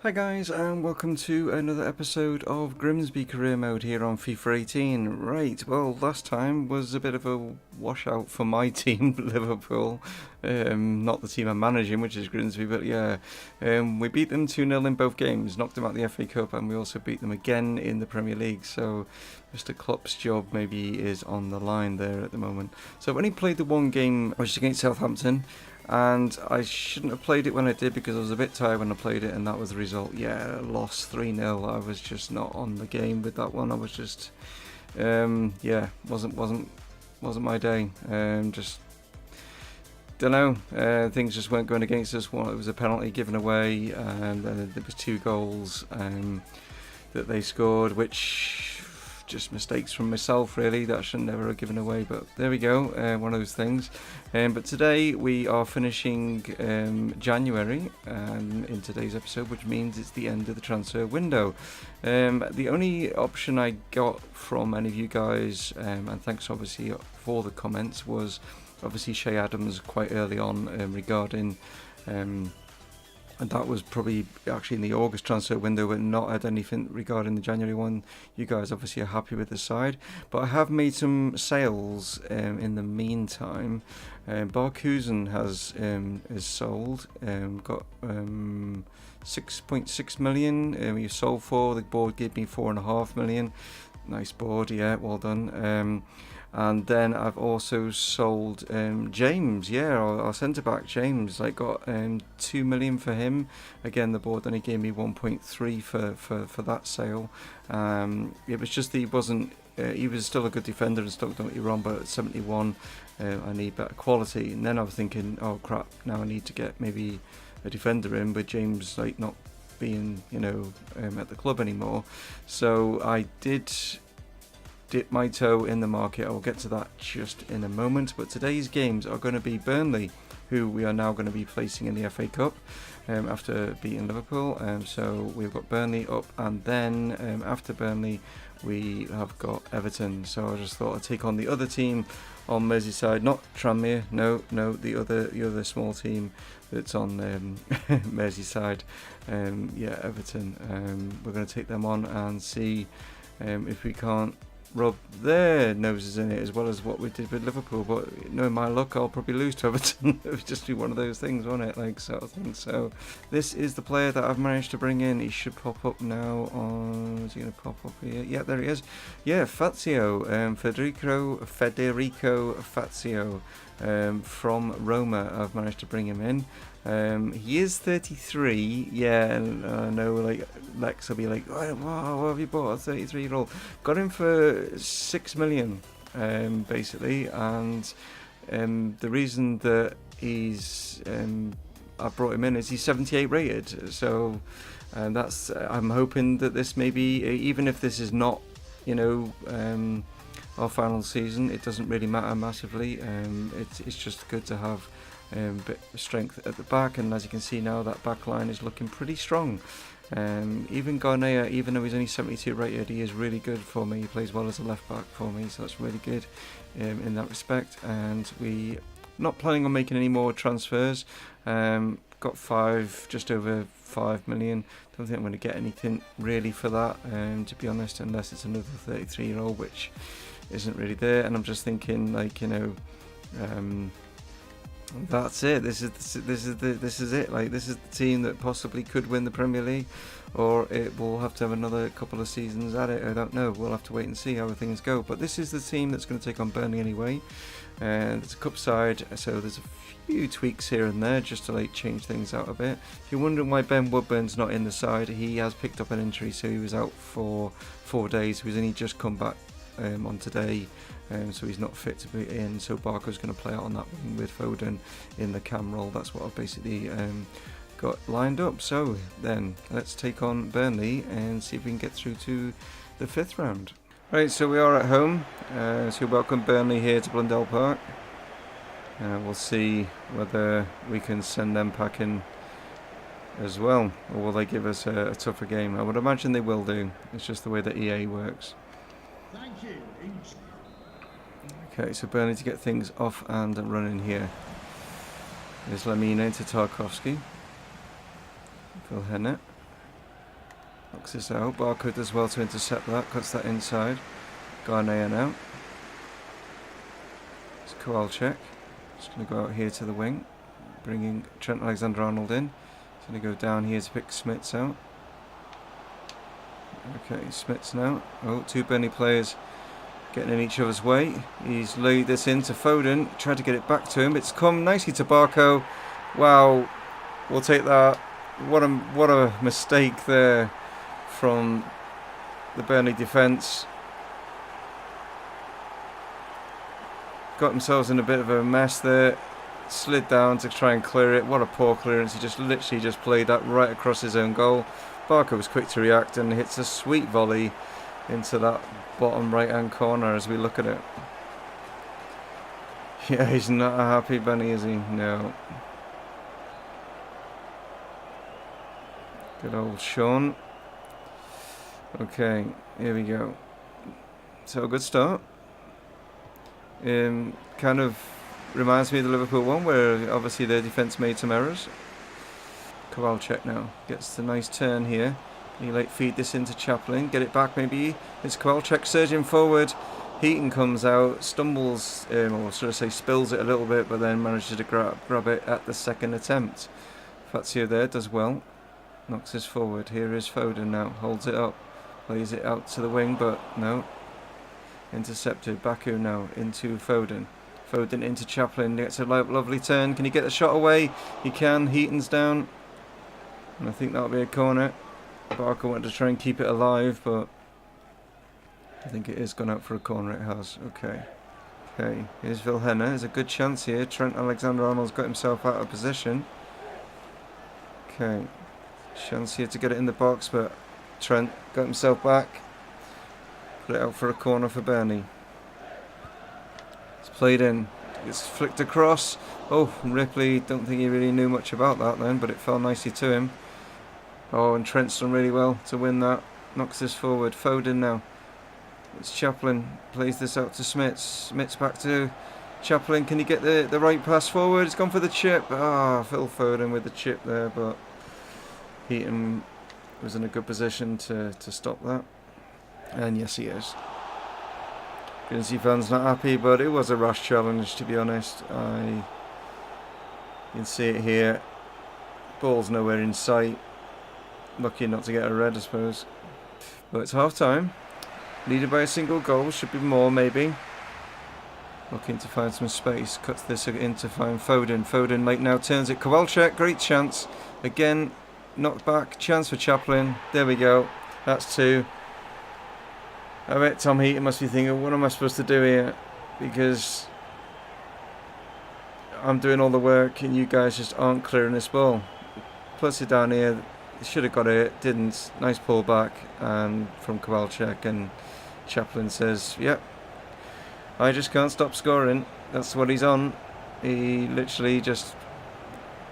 Hi guys, and welcome to another episode of Grimsby Career Mode here on FIFA 18. Right, well, last time was a bit of a washout for my team, Liverpool. Not the team I'm managing, which is Grimsby, but yeah. We beat them 2-0 in both games, knocked them out the FA Cup, and we also beat them again in the Premier League. So Mr. Klopp's job maybe is on the line there at the moment. So I've only played the one game, which is against Southampton. And I shouldn't have played it when I did because I was a bit tired when I played it, and that was the result. Yeah, lost 3-0. I was just not on the game with that one. I was just, yeah, wasn't my day. Just don't know. Things just weren't going against us. Well, it was a penalty given away, and there was 2 goals that they scored, which just mistakes from myself really that I should never have given away, but there we go, one of those things. But today we are finishing January in today's episode, which means it's the end of the transfer window. The only option I got from any of you guys, and thanks obviously for the comments, was obviously Shay Adams quite early on regarding and that was probably actually in the August transfer window, but not had anything regarding the January one. You guys obviously are happy with the side, but I have made some sales in the meantime. Barkusen is sold, got 6.6 million. You sold for, the board gave me 4.5 million. Nice board, yeah, well done. And then I've also sold James, yeah, our centre-back James. I got 2 million for him. Again, the board only gave me 1.3 for that sale. It was just that he wasn't, he was still a good defender and stuff, don't get me wrong, but at 71, I need better quality. And then I was thinking, oh crap, now I need to get maybe a defender in, with James like not being, you know, at the club anymore. So I did dip my toe in the market. I will get to that just in a moment, but today's games are going to be Burnley, who we are now going to be placing in the FA Cup after beating Liverpool. So we've got Burnley up, and then after Burnley we have got Everton. So I just thought I'd take on the other team on Merseyside, not Tranmere, no, the other small team that's on Merseyside. Yeah, Everton. We're going to take them on and see if we can't rub their noses in it as well as what we did with Liverpool. But knowing my luck, I'll probably lose to Everton. It would just be one of those things, won't it? Like, sort of thing. So this is the player that I've managed to bring in. He should pop up now on, is he going to pop up here? Yeah, there he is. Yeah, Fazio, Federico Fazio from Roma. I've managed to bring him in. He is 33, yeah, and I know like Lex will be like, oh, wow, what have you bought a 33-year-old? Got him for 6 million, basically, and the reason that he's I brought him in is he's 78 rated, so that's I'm hoping that this maybe, even if this is not, you know, our final season, it doesn't really matter massively. It's just good to have bit of strength at the back, and as you can see now, that back line is looking pretty strong. Even Garnea, even though he's only 72 rated, he is really good for me. He plays well as a left back for me, so that's really good in that respect. And we not planning on making any more transfers. Got just over 5 million. Don't think I'm going to get anything really for that, to be honest, unless it's another 33-year-old, which isn't really there. And I'm just thinking, like, you know, that's it. This is it. Like, this is the team that possibly could win the Premier League, or it will have to have another couple of seasons at it. I don't know. We'll have to wait and see how things go. But this is the team that's going to take on Burnley anyway. And it's a cup side, so there's a few tweaks here and there just to like change things out a bit. If you're wondering why Ben Woodburn's not in the side, he has picked up an injury, so he was out for 4 days. He's only just come back on today, so he's not fit to be in. So Barker's going to play out on that one with Foden in the cam role. That's what I've basically got lined up. So then let's take on Burnley and see if we can get through to the 5th round. Right, so we are at home. So welcome Burnley here to Blundell Park. We'll see whether we can send them packing as well, or will they give us a tougher game? I would imagine they will do. It's just the way that EA works. Thank you. Okay, so Burnley to get things off and running here. There's Lamina into Tarkovsky. Phil Hennett. Knocks this out. Barco does well to intercept that. Cuts that inside. Garnea now. It's Kowalczyk. Just going to go out here to the wing. Bringing Trent Alexander-Arnold in. He's going to go down here to pick Smits out. Okay, Smits now. Oh, two Burnley players getting in each other's way. He's laid this into Foden. Tried to get it back to him. It's come nicely to Barco. Wow. We'll take that. What a mistake there from the Burnley defence. Got themselves in a bit of a mess there. Slid down to try and clear it. What a poor clearance. He just literally just played that right across his own goal. Barco was quick to react and hits a sweet volley into that bottom right hand corner as we look at it. Yeah, he's not a happy bunny, is he? No. Good old Sean. Okay, here we go. So a good start. Kind of reminds me of the Liverpool one, where obviously their defence made some errors. Kowalczyk now gets the nice turn here. Can he like feed this into Chaplin? Get it back maybe. It's Kowalczyk surging forward. Heaton comes out, stumbles, or sort of say spills it a little bit, but then manages to grab it at the second attempt. Fazio there does well. Knocks this forward. Here is Foden now. Holds it up. Plays it out to the wing, but no. Intercepted. Baku now into Foden. Foden into Chaplin. Gets a lovely turn. Can he get the shot away? He can. Heaton's down. And I think that'll be a corner. Barker wanted to try and keep it alive, but I think it is gone out for a corner. It has. Okay. Okay. Here's Vilhena. There's a good chance here. Trent Alexander-Arnold's got himself out of position. Okay. Chance here to get it in the box, but Trent got himself back. Put it out for a corner for Burnley. It's played in. It's flicked across. Oh, Ripley, don't think he really knew much about that then, but it fell nicely to him. Oh, and Trent's done really well to win that. Knocks this forward. Foden now. It's Chaplin. Plays this out to Smits. Smits back to Chaplin. Can he get the right pass forward? It's gone for the chip. Phil Foden with the chip there, but Heaton was in a good position to stop that. And yes, he is. Grimsby fans not happy, but it was a rash challenge, to be honest. You can see it here. Ball's nowhere in sight. Lucky not to get a red, I suppose. But it's half time. Leaded by a single goal. Should be more, maybe. Looking to find some space. Cuts this in to find Foden. Foden like now turns it. Kowalczyk, great chance. Again, knocked back. Chance for Chaplin. There we go. That's two. I bet Tom Heaton must be thinking, what am I supposed to do here? Because I'm doing all the work and you guys just aren't clearing this ball. Plus it down here. Should have got it. Didn't. Nice pull back and from Kowalczyk, and Chaplin says, yep, I just can't stop scoring. That's what he's on. He literally just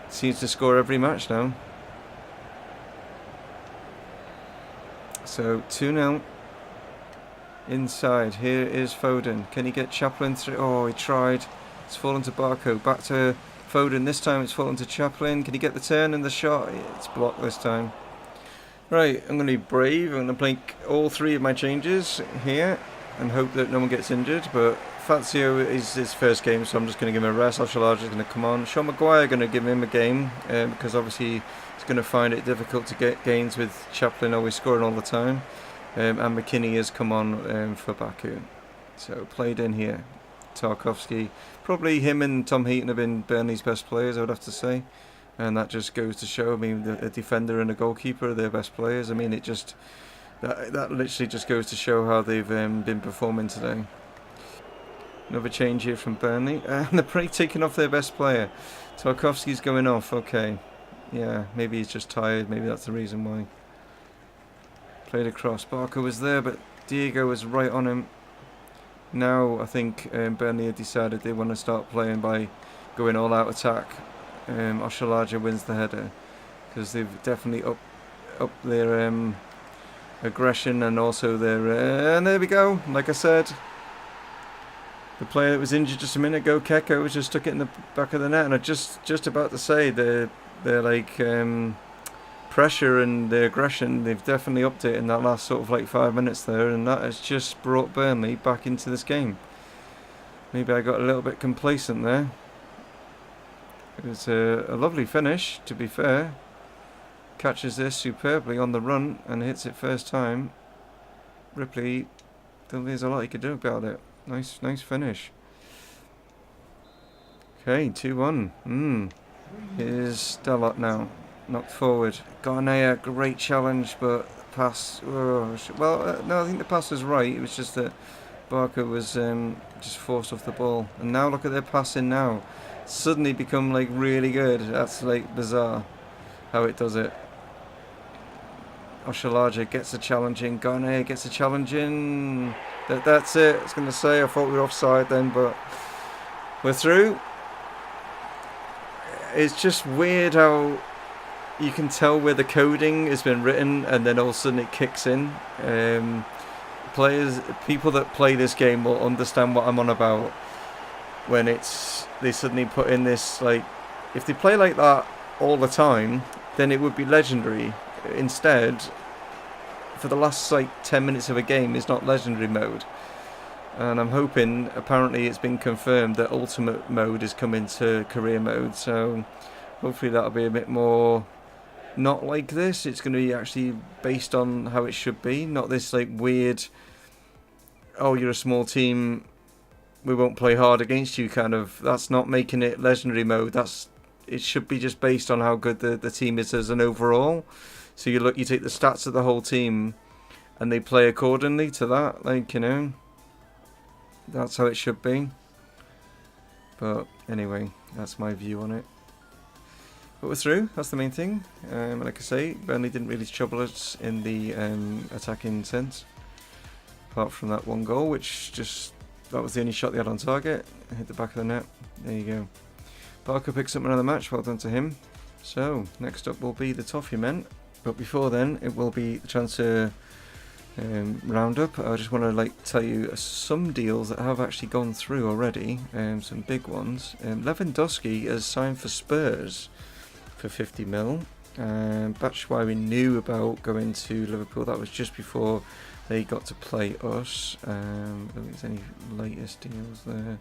seems to score every match now. So 2-0. Inside, here is Foden. Can he get Chaplin through? Oh, he tried. It's fallen to Barco. Back to Foden. This time it's fallen to Chaplin. Can he get the turn and the shot? It's blocked this time. Right, I'm going to be brave. I'm going to make all three of my changes here and hope that no one gets injured. But Fazio is his first game, so I'm just going to give him a rest. Alshalaj is going to come on. Sean Maguire going to give him a game because obviously he's going to find it difficult to get gains with Chaplin always scoring all the time. And McKinney has come on for Baku. So played in here. Tarkowski. Probably him and Tom Heaton have been Burnley's best players, I would have to say. And that just goes to show, I mean, a defender and a goalkeeper are their best players. I mean, it just that literally just goes to show how they've been performing today. Another change here from Burnley. And they're pretty taking off their best player. Tarkowski's going off, okay. Yeah, maybe he's just tired. Maybe that's the reason why. Played across. Barker was there, but Diego was right on him. Now I think Burnley have decided they want to start playing by going all out attack. Oshalaja wins the header because they've definitely up their aggression and also their and there we go. Like I said, the player that was injured just a minute ago, Keko, just stuck it in the back of the net, and I just about to say they're like pressure and the aggression, they've definitely upped it in that last sort of like 5 minutes there, and that has just brought Burnley back into this game. Maybe I got a little bit complacent there. It was a lovely finish, to be fair. Catches this superbly on the run and hits it first time. Ripley, there's a lot he could do about it. Nice finish. Okay, 2-1. Here's Dalot now. Knocked forward. Garnea, great challenge, but pass. No, I think the pass was right. It was just that Barker was just forced off the ball. And now look at their passing now. Suddenly become like really good. That's like bizarre how it does it. Oshalaja gets a challenge in. Garnea gets a challenge in. That's it. I was going to say, I thought we were offside then, but we're through. It's just weird how you can tell where the coding has been written and then all of a sudden it kicks in. People that play this game will understand what I'm on about when they suddenly put in this, like, if they play like that all the time, then it would be legendary. Instead, for the last like 10 minutes of a game is not legendary mode. And I'm hoping, apparently it's been confirmed that ultimate mode is coming to career mode, so hopefully that'll be a bit more not like this. It's going to be actually based on how it should be, not this like weird, oh, you're a small team, we won't play hard against you kind of. That's not making it legendary mode. It should be just based on how good the team is as an overall. So you take the stats of the whole team and they play accordingly to that, like, you know. That's how it should be. But anyway, that's my view on it. But we're through, that's the main thing. Like I say, Burnley didn't really trouble us in the attacking sense. Apart from that one goal, that was the only shot they had on target. Hit the back of the net. There you go. Barker picks up another match, well done to him. So, next up will be the Toffee Men. But before then, it will be the transfer roundup. I just want to tell you some deals that have actually gone through already, some big ones. Lewandowski has signed for Spurs for 50 mil. Batshuayi knew about going to Liverpool. That was just before they got to play us. I don't think there's any latest deals there.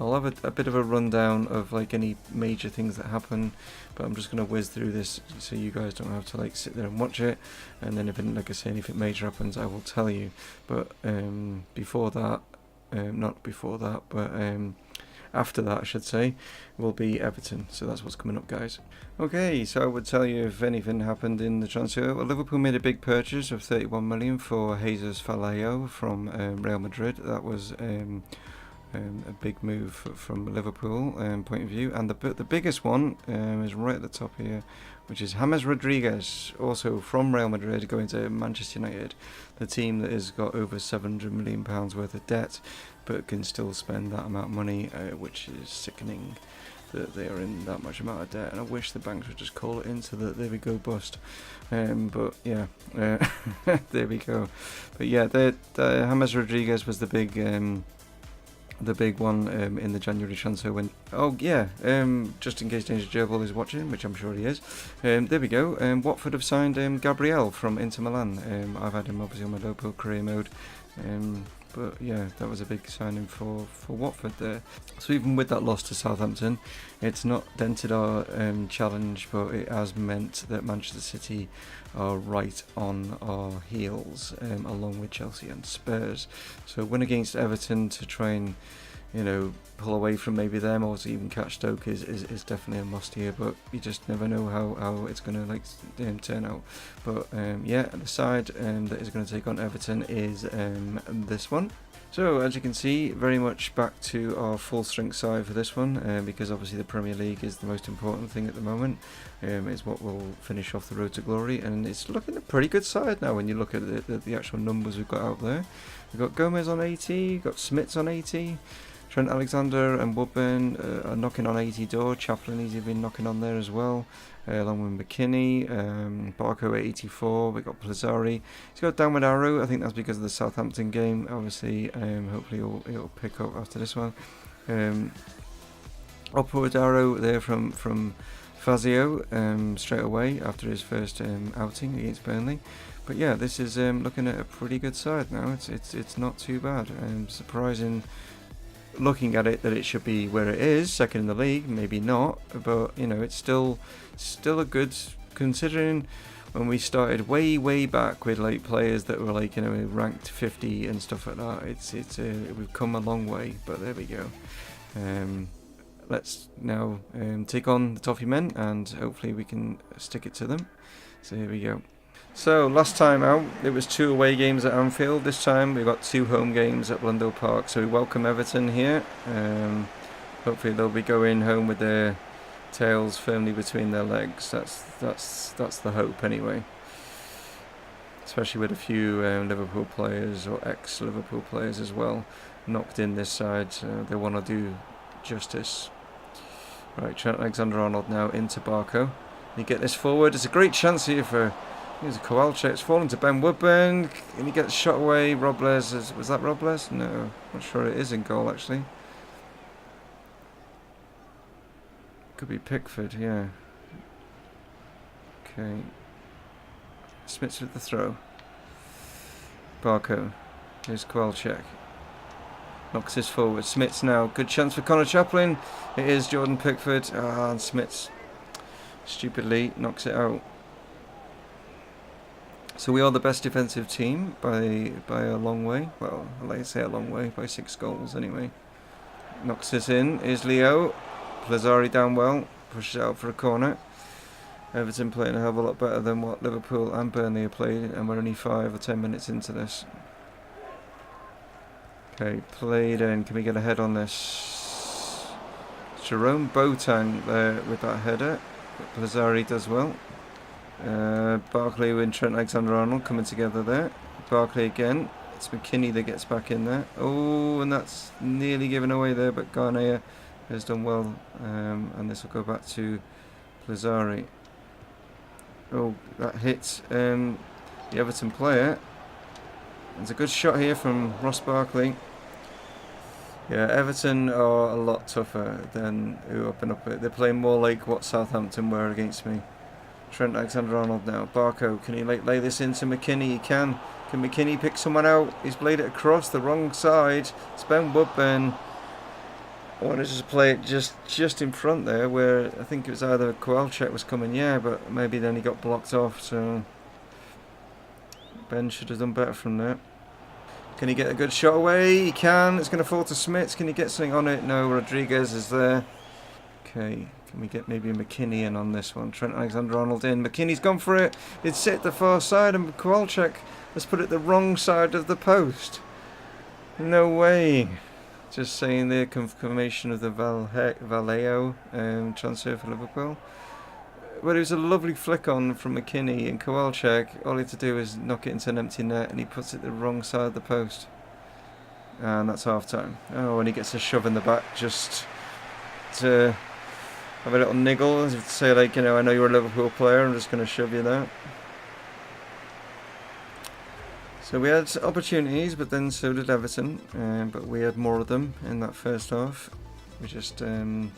I'll have a bit of a rundown of any major things that happen, but I'm just going to whiz through this so you guys don't have to sit there and watch it, and then if anything major happens I will tell you. But after that I should say, will be Everton, so that's what's coming up, guys. Okay, so I would tell you if anything happened in the transfer. Well, Liverpool made a big purchase of 31 million for Jesus Faleo from Real Madrid. That was a big move from Liverpool point of view, and the biggest one is right at the top here, which is James Rodriguez, also from Real Madrid, going to Manchester United, the team that has got over £700 million worth of debt, but can still spend that amount of money, which is sickening that they are in that much amount of debt. And I wish the banks would just call it in so that there we go bust. But yeah, there we go. But yeah, James Rodriguez was the big one in the January transfer when... Oh yeah, just in case Danger Gerbil is watching, which I'm sure he is. There we go. Watford have signed Gabriel from Inter Milan. I've had him obviously on my local career mode. But yeah, that was a big signing for Watford there. So even with that loss to Southampton, it's not dented our challenge, but it has meant that Manchester City are right on our heels, along with Chelsea and Spurs. So win against Everton to try and pull away from maybe them, or to even catch Stoke is definitely a must here, but you just never know how it's going to turn out. But yeah, the side that is going to take on Everton is this one. So as you can see, very much back to our full strength side for this one, because obviously the Premier League is the most important thing at the moment. It's what will finish off the road to glory, and it's looking a pretty good side now when you look at the actual numbers we've got out there. We've got Gomez on 80, we've got Smits on 80, Trent Alexander and Woodburn are knocking on 80 door. Chaplin, he's been knocking on there as well, along with McKinney. Barco at 84. We've got Plazzari. He's got a downward arrow. I think that's because of the Southampton game. Obviously, hopefully it'll pick up after this one. Upward arrow there from Fazio straight away after his first outing against Burnley. But yeah, this is looking at a pretty good side now. It's not too bad. Surprising, looking at it, that it should be where it is, second in the league. Maybe not, but you know, it's still a good, considering when we started way back with like players that were like, you know, ranked 50 and stuff like that. We've come a long way, but there we go. Let's now take on the Toffee Men, and hopefully we can stick it to them. So here we go. So last time out, it was 2 away games at Anfield. This time we've got 2 home games at Blundell Park. So we welcome Everton here. Hopefully they'll be going home with their tails firmly between their legs. That's the hope anyway. Especially with a few Liverpool players or ex-Liverpool players as well knocked in this side. So they want to do justice. Right, Trent Alexander-Arnold now into Barco. You get this forward. It's a great chance here for. Here's a Kowalczyk. It's fallen to Ben Woodburn. And he gets shot away. Robles. Was that Robles? No. Not sure it is in goal, actually. Could be Pickford, yeah. Okay. Smits with the throw. Barco. Here's Kowalczyk. Knocks this forward. Smits now. Good chance for Connor Chaplin. It is Jordan Pickford. And Smits stupidly knocks it out. So we are the best defensive team by a long way. Well, I say a long way, by 6 goals anyway. Knocks this in. Is Leo. Plazzari down well. Pushes it out for a corner. Everton playing a hell of a lot better than what Liverpool and Burnley have played, and we're only 5 or 10 minutes into this. Okay, played in. Can we get a head on this? Jerome Boateng there with that header. Plazzari does well. Barkley and Trent Alexander-Arnold coming together there. Barkley again. It's McKinney that gets back in there. Oh, and that's nearly given away there, but Garnier has done well. And this will go back to Plazzari. Oh, that hits the Everton player. It's a good shot here from Ross Barkley. Yeah, Everton are a lot tougher than who up and up. They're playing more like what Southampton were against me. Trent Alexander-Arnold now. Barco, can he lay this into McKinney? He can. Can McKinney pick someone out? He's played it across the wrong side. It's Ben Woodburn. I wanted to just play it just in front there, where I think it was either Kowalczyk was coming, yeah, but maybe then he got blocked off, so Ben should have done better from there. Can he get a good shot away? He can. It's going to fall to Smits. Can he get something on it? No, Rodriguez is there. Okay. Can we get maybe McKinney in on this one? Trent Alexander-Arnold in. McKinney's gone for it. It's hit the far side, and Kowalczyk has put it the wrong side of the post. No way. Just saying the confirmation of the Vallejo transfer for Liverpool. But it was a lovely flick on from McKinney, and Kowalczyk, all he had to do is knock it into an empty net, and he puts it the wrong side of the post. And that's half time. Oh, and he gets a shove in the back just to have a little niggle, as if to say, like, you know, I know you're a Liverpool player, I'm just going to shove you there. So we had opportunities, but then so did Everton, but we had more of them in that first half. We just couldn't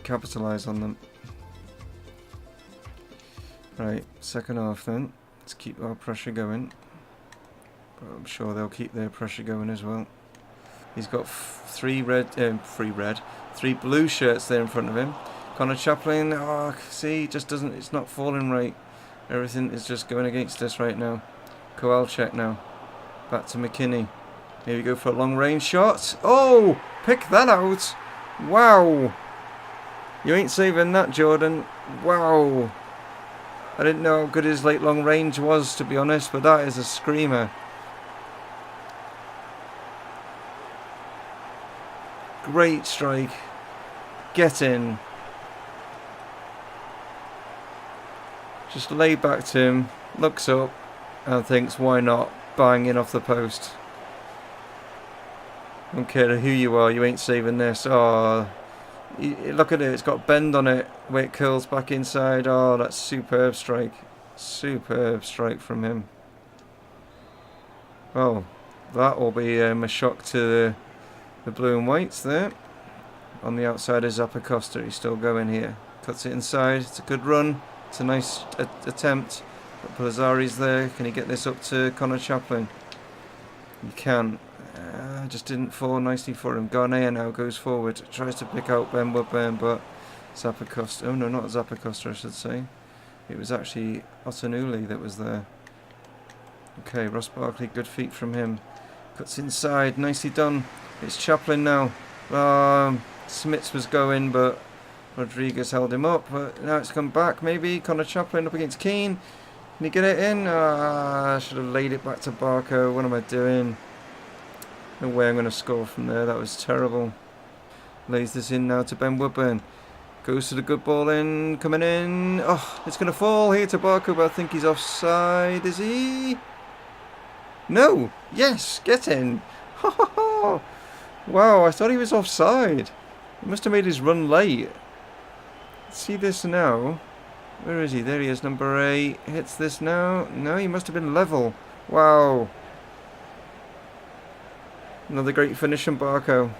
capitalise on them. Right, second half then. Let's keep our pressure going. But I'm sure they'll keep their pressure going as well. He's got 3 blue shirts there in front of him. Connor Chaplin, oh, see, just doesn't, it's not falling right. Everything is just going against us right now. Kowalczyk now. Back to McKinney. Here we go for a long range shot. Oh, pick that out. Wow. You ain't saving that, Jordan. Wow. I didn't know how good his late long range was, to be honest, but that is a screamer. Great strike. Get in. Just laid back to him. Looks up and thinks, why not? Bang in off the post. Don't care who you are, you ain't saving this. Oh, look at it. It's got bend on it. Where it curls back inside. Oh, that's superb strike. Superb strike from him. Oh, that will be a shock to the blue and whites there. On the outside is Zappa Costa. He's still going here. Cuts it inside. It's a good run. It's a nice attempt. But Pelazari's there. Can he get this up to Connor Chaplin? He can. Just didn't fall nicely for him. Garnea now goes forward. Tries to pick out Ben Woodburn, but Zappacosta. Oh no, not Zappacosta, I should say. It was actually Otanuli that was there. Okay, Ross Barkley, good feet from him. Cuts inside, nicely done. It's Chaplin now. Smits was going, but Rodriguez held him up. But now it's come back, maybe. Connor Chaplin up against Keane. Can he get it in? I should have laid it back to Barco. What am I doing? No way I'm going to score from there. That was terrible. Lays this in now to Ben Woodburn. Goes to the good ball in. Coming in. Oh, it's going to fall here to Barco, but I think he's offside. Is he? No. Yes. Get in. Wow, I thought he was offside. He must have made his run late. See this now. Where is he? There he is, number 8. Hits this now. No, he must have been level. Wow. Another great finish from Barco.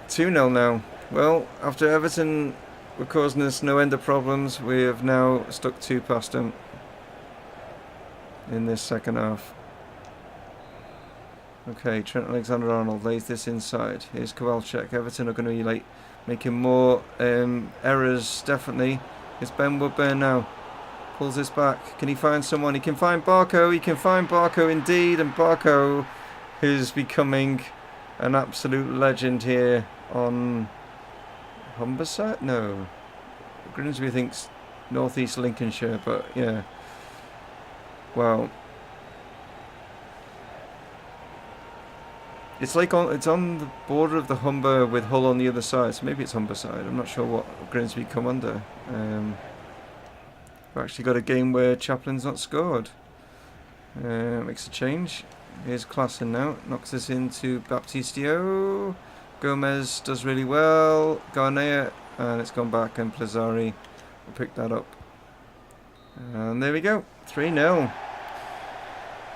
2-0 now. Well, after Everton were causing us no end of problems, we have now stuck 2 past them in this second half. Okay, Trent Alexander-Arnold lays this inside. Here's Kowalczyk. Everton are going to be like making more errors, definitely. It's Ben Woodburn now. Pulls this back. Can he find someone? He can find Barco. He can find Barco indeed. And Barco is becoming an absolute legend here on Humberside? No. Grimsby thinks North East Lincolnshire, but yeah. Wow. It's like it's on the border of the Humber with Hull on the other side, so maybe it's Humberside. I'm not sure what Grimsby come under. We've actually got a game where Chaplin's not scored. Makes a change. Here's Klassen now. Knocks this into Baptistio. Gomez does really well. Garnea, and it's gone back, and Pelazari will pick that up. And there we go. 3-0.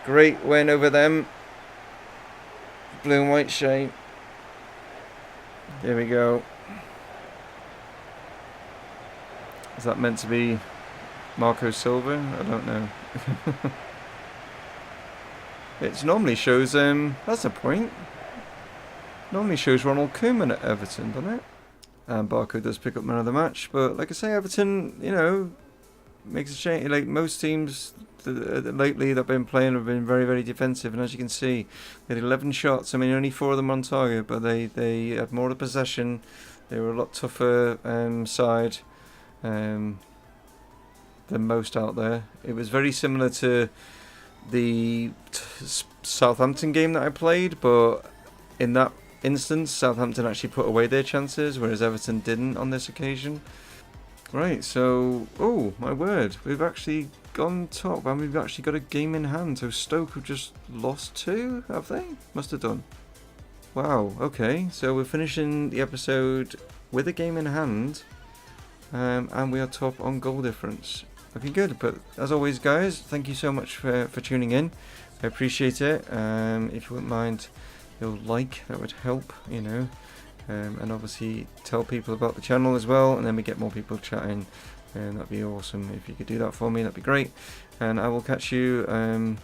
Great win over them. Blue and white shade. There we go. Is that meant to be Marco Silva? I don't know. It normally shows, that's a point. Normally shows Ronald Koeman at Everton, doesn't it? And Barco does pick up man of the match. But like I say, Everton, you know, makes a change. Like most teams lately that have been playing have been very, very defensive. And as you can see, they had 11 shots. I mean, only 4 of them on target, but they had more of the possession. They were a lot tougher side than most out there. It was very similar to the Southampton game that I played, but in that instance Southampton actually put away their chances, whereas Everton didn't on this occasion. Right, so oh my word, we've actually gone top and we've actually got a game in hand. So Stoke have just lost 2, have they? Must have done. Wow, okay, so we're finishing the episode with a game in hand, and we are top on goal difference. Looking good. But as always, guys, thank you so much for tuning in. I appreciate it. If you wouldn't mind, you'll like, that would help, you know. And obviously tell people about the channel as well, and then we get more people chatting, and that'd be awesome. If you could do that for me, that'd be great. And I will catch you on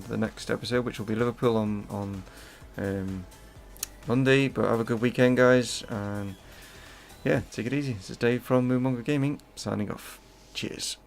the next episode, which will be Liverpool on Monday. But have a good weekend, guys, and yeah, take it easy. This is Dave from Mumongu Gaming, signing off. Cheers.